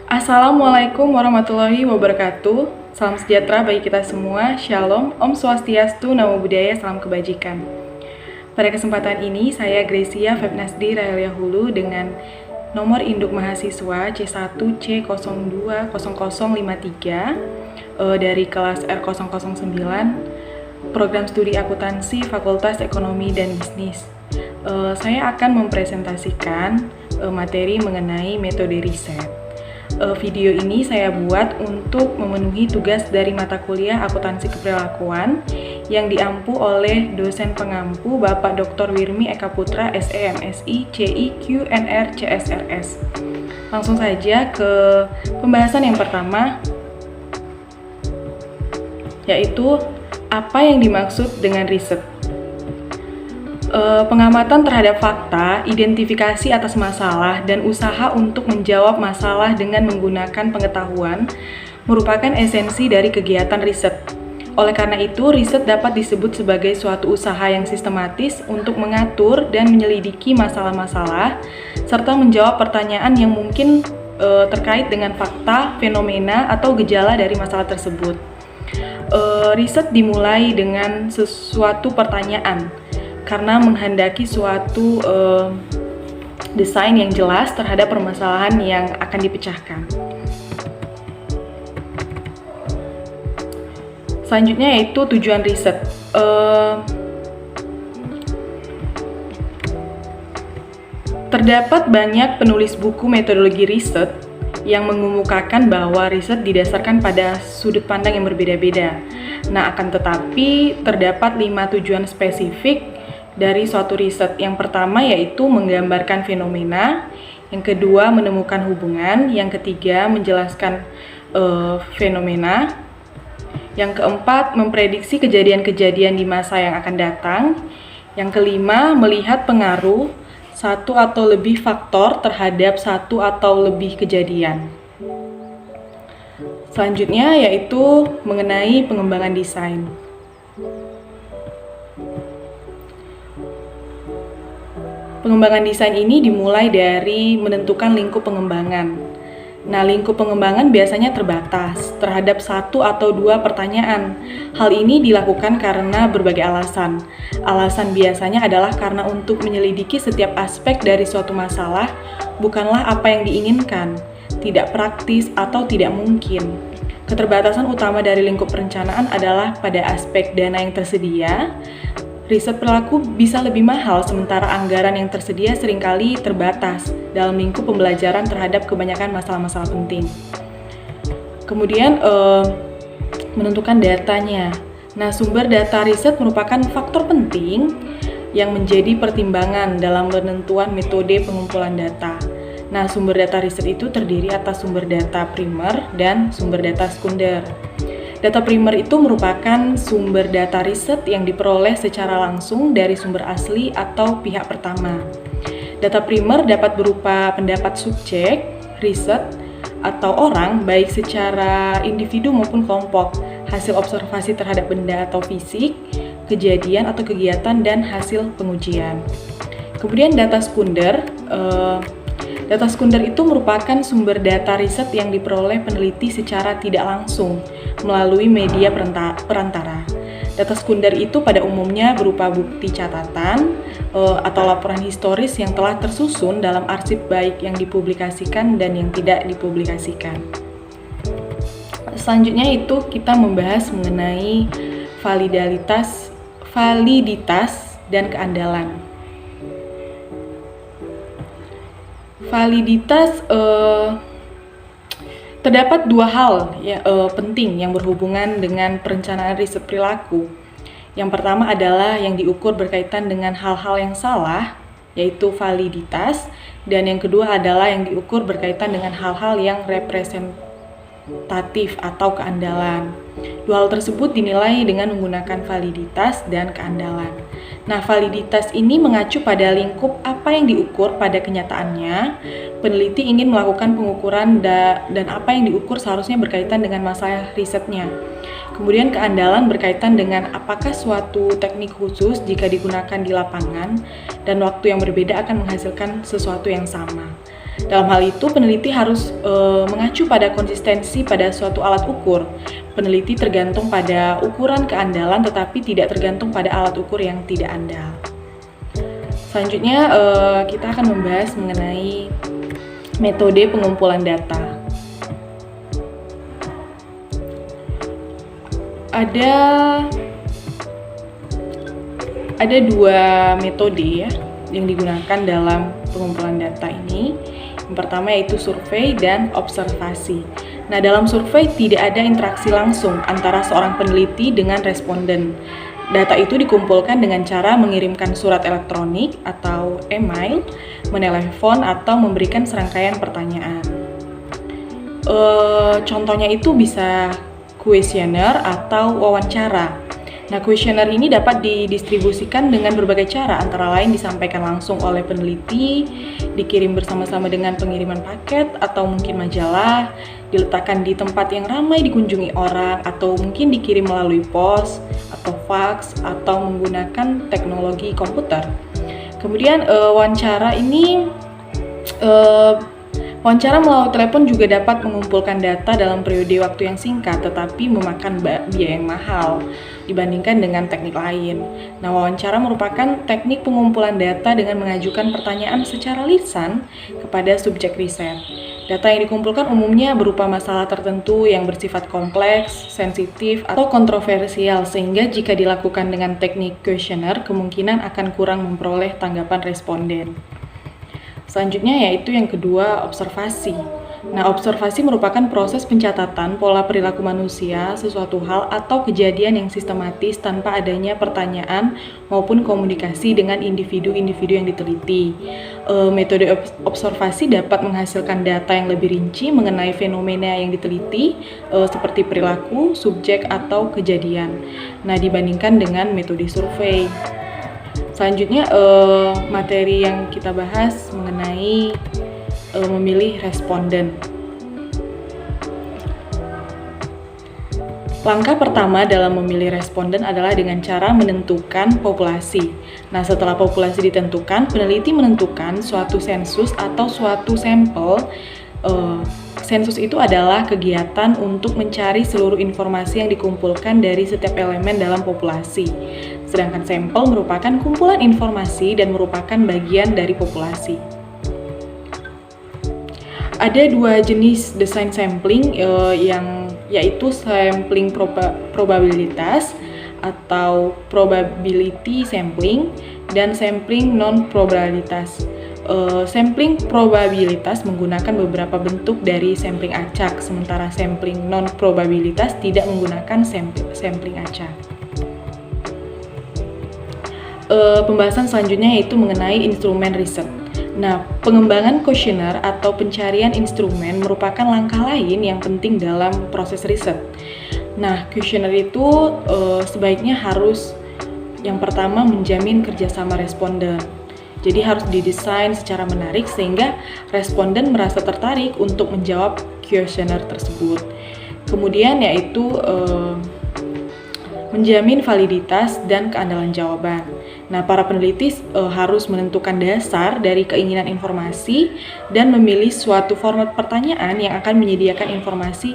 Assalamualaikum warahmatullahi wabarakatuh. Salam sejahtera bagi kita semua. Shalom, Om Swastiastu, Namo Buddhaya, salam kebajikan. Pada kesempatan ini, saya Gracia Febnasdi Rahalia Hulu dengan nomor induk mahasiswa C1C020053 dari kelas R009, Program Studi Akuntansi Fakultas Ekonomi dan Bisnis. Saya akan mempresentasikan materi mengenai metode riset. Video ini saya buat untuk memenuhi tugas dari mata kuliah Akuntansi Keprilakuan yang diampu oleh dosen pengampu Bapak Dr. Wirmi Eka Putra, SE, MSI, CI, QNR, CSRS. Langsung saja ke pembahasan yang pertama, yaitu apa yang dimaksud dengan riset. Pengamatan terhadap fakta, identifikasi atas masalah, dan usaha untuk menjawab masalah dengan menggunakan pengetahuan merupakan esensi dari kegiatan riset. Oleh karena itu, riset dapat disebut sebagai suatu usaha yang sistematis untuk mengatur dan menyelidiki masalah-masalah, serta menjawab pertanyaan yang mungkin terkait dengan fakta, fenomena, atau gejala dari masalah tersebut. Riset dimulai dengan sesuatu pertanyaan, karena menghendaki suatu desain yang jelas terhadap permasalahan yang akan dipecahkan. Selanjutnya yaitu tujuan riset. Terdapat banyak penulis buku metodologi riset yang mengemukakan bahwa riset didasarkan pada sudut pandang yang berbeda-beda. Nah, akan tetapi terdapat 5 tujuan spesifik dari suatu riset. Yang pertama yaitu menggambarkan fenomena, yang kedua menemukan hubungan, yang ketiga menjelaskan fenomena, yang keempat memprediksi kejadian-kejadian di masa yang akan datang, yang kelima melihat pengaruh satu atau lebih faktor terhadap satu atau lebih kejadian. Selanjutnya yaitu mengenai pengembangan desain. Pengembangan desain ini dimulai dari menentukan lingkup pengembangan. Nah, lingkup pengembangan biasanya terbatas terhadap satu atau dua pertanyaan. Hal ini dilakukan karena berbagai alasan. Alasan biasanya adalah karena untuk menyelidiki setiap aspek dari suatu masalah bukanlah apa yang diinginkan, tidak praktis atau tidak mungkin. Keterbatasan utama dari lingkup perencanaan adalah pada aspek dana yang tersedia. Riset perilaku bisa lebih mahal, sementara anggaran yang tersedia seringkali terbatas dalam lingkup pembelajaran terhadap kebanyakan masalah-masalah penting. Kemudian, menentukan datanya. Nah, sumber data riset merupakan faktor penting yang menjadi pertimbangan dalam penentuan metode pengumpulan data. Nah, sumber data riset itu terdiri atas sumber data primer dan sumber data sekunder. Data primer itu merupakan sumber data riset yang diperoleh secara langsung dari sumber asli atau pihak pertama. Data primer dapat berupa pendapat subjek, riset, atau orang, baik secara individu maupun kelompok, hasil observasi terhadap benda atau fisik, kejadian atau kegiatan, dan hasil pengujian. Kemudian data sekunder. Data sekunder itu merupakan sumber data riset yang diperoleh peneliti secara tidak langsung melalui media perantara. Data sekunder itu pada umumnya berupa bukti catatan atau laporan historis yang telah tersusun dalam arsip baik yang dipublikasikan dan yang tidak dipublikasikan. Selanjutnya itu kita membahas mengenai validitas dan keandalan. Validitas terdapat dua hal penting yang berhubungan dengan perencanaan riset perilaku. Yang pertama adalah yang diukur berkaitan dengan hal-hal yang salah, yaitu validitas, dan yang kedua adalah yang diukur berkaitan dengan hal-hal yang representatif atau keandalan. Dua hal tersebut dinilai dengan menggunakan validitas dan keandalan. Nah, validitas ini mengacu pada lingkup apa yang diukur pada kenyataannya. Peneliti ingin melakukan pengukuran dan apa yang diukur seharusnya berkaitan dengan masalah risetnya. Kemudian keandalan berkaitan dengan apakah suatu teknik khusus jika digunakan di lapangan dan waktu yang berbeda akan menghasilkan sesuatu yang sama. Dalam hal itu, peneliti harus mengacu pada konsistensi pada suatu alat ukur. Peneliti tergantung pada ukuran keandalan, tetapi tidak tergantung pada alat ukur yang tidak andal. Selanjutnya, kita akan membahas mengenai metode pengumpulan data. Ada dua metode ya yang digunakan dalam pengumpulan data ini. Yang pertama yaitu survei dan observasi. Nah, dalam survei tidak ada interaksi langsung antara seorang peneliti dengan responden. Data itu dikumpulkan dengan cara mengirimkan surat elektronik atau email, menelepon, atau memberikan serangkaian pertanyaan. Contohnya itu bisa kuesioner atau wawancara. Nah, kuesioner ini dapat didistribusikan dengan berbagai cara, antara lain disampaikan langsung oleh peneliti, dikirim bersama-sama dengan pengiriman paket, atau mungkin majalah, diletakkan di tempat yang ramai dikunjungi orang, atau mungkin dikirim melalui pos, atau fax, atau menggunakan teknologi komputer. Kemudian wawancara melalui telepon juga dapat mengumpulkan data dalam periode waktu yang singkat, tetapi memakan biaya yang mahal dibandingkan dengan teknik lain. Nah, wawancara merupakan teknik pengumpulan data dengan mengajukan pertanyaan secara lisan kepada subjek riset. Data yang dikumpulkan umumnya berupa masalah tertentu yang bersifat kompleks, sensitif, atau kontroversial, sehingga jika dilakukan dengan teknik kuesioner, kemungkinan akan kurang memperoleh tanggapan responden. Selanjutnya yaitu yang kedua, observasi. Nah, observasi merupakan proses pencatatan pola perilaku manusia, sesuatu hal atau kejadian yang sistematis tanpa adanya pertanyaan maupun komunikasi dengan individu-individu yang diteliti. Metode observasi dapat menghasilkan data yang lebih rinci mengenai fenomena yang diteliti, seperti perilaku, subjek, atau kejadian. Nah, dibandingkan dengan metode survei. Selanjutnya, materi yang kita bahas mengenai memilih responden. Langkah pertama dalam memilih responden adalah dengan cara menentukan populasi. Nah, setelah populasi ditentukan, peneliti menentukan suatu sensus atau suatu sampel. Sensus itu adalah kegiatan untuk mencari seluruh informasi yang dikumpulkan dari setiap elemen dalam populasi. Sedangkan sampel merupakan kumpulan informasi dan merupakan bagian dari populasi. Ada dua jenis desain sampling yaitu sampling probabilitas atau probability sampling dan sampling non-probabilitas. Sampling probabilitas menggunakan beberapa bentuk dari sampling acak, sementara sampling non-probabilitas tidak menggunakan sampling acak. Pembahasan selanjutnya yaitu mengenai instrumen riset. Nah, pengembangan kuesioner atau pencarian instrumen merupakan langkah lain yang penting dalam proses riset. Nah, kuesioner itu sebaiknya harus yang pertama menjamin kerjasama responden. Jadi harus didesain secara menarik sehingga responden merasa tertarik untuk menjawab kuesioner tersebut. Kemudian yaitu menjamin validitas dan keandalan jawaban. Nah, para peneliti harus menentukan dasar dari keinginan informasi dan memilih suatu format pertanyaan yang akan menyediakan informasi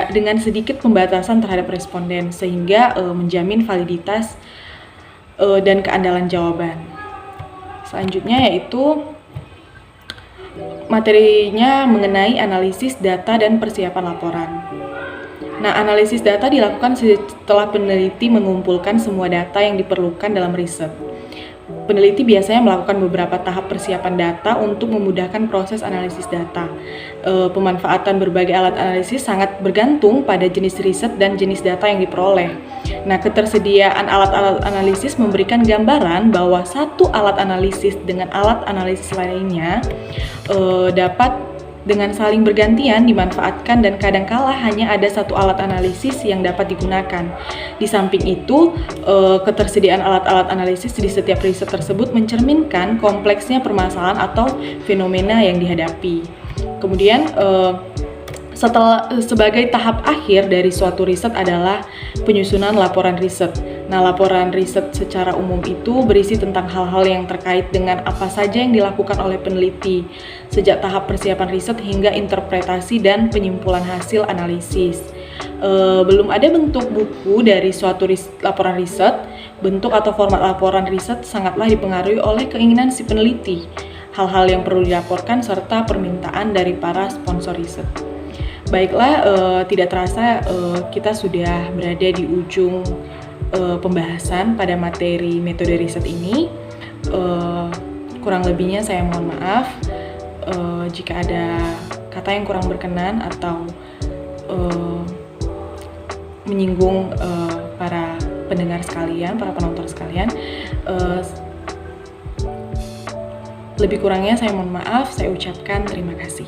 dengan sedikit pembatasan terhadap responden, sehingga menjamin validitas dan keandalan jawaban. Selanjutnya yaitu materinya mengenai analisis data dan persiapan laporan. Nah, analisis data dilakukan setelah peneliti mengumpulkan semua data yang diperlukan dalam riset. Peneliti biasanya melakukan beberapa tahap persiapan data untuk memudahkan proses analisis data. Pemanfaatan berbagai alat analisis sangat bergantung pada jenis riset dan jenis data yang diperoleh. Nah, ketersediaan alat-alat analisis memberikan gambaran bahwa satu alat analisis dengan alat analisis lainnya dapat dengan saling bergantian dimanfaatkan dan kadangkala hanya ada satu alat analisis yang dapat digunakan. Di samping itu, ketersediaan alat-alat analisis di setiap riset tersebut mencerminkan kompleksnya permasalahan atau fenomena yang dihadapi. Kemudian, sebagai tahap akhir dari suatu riset adalah penyusunan laporan riset. Nah, laporan riset secara umum itu berisi tentang hal-hal yang terkait dengan apa saja yang dilakukan oleh peneliti, sejak tahap persiapan riset hingga interpretasi dan penyimpulan hasil analisis. Belum ada bentuk buku dari suatu laporan riset. Bentuk atau format laporan riset sangatlah dipengaruhi oleh keinginan si peneliti, hal-hal yang perlu dilaporkan, serta permintaan dari para sponsor riset. Baiklah, tidak terasa kita sudah berada di ujung pembahasan pada materi metode riset ini. Kurang lebihnya saya mohon maaf jika ada kata yang kurang berkenan atau menyinggung para pendengar sekalian, para penonton sekalian. Lebih kurangnya saya mohon maaf, saya ucapkan terima kasih.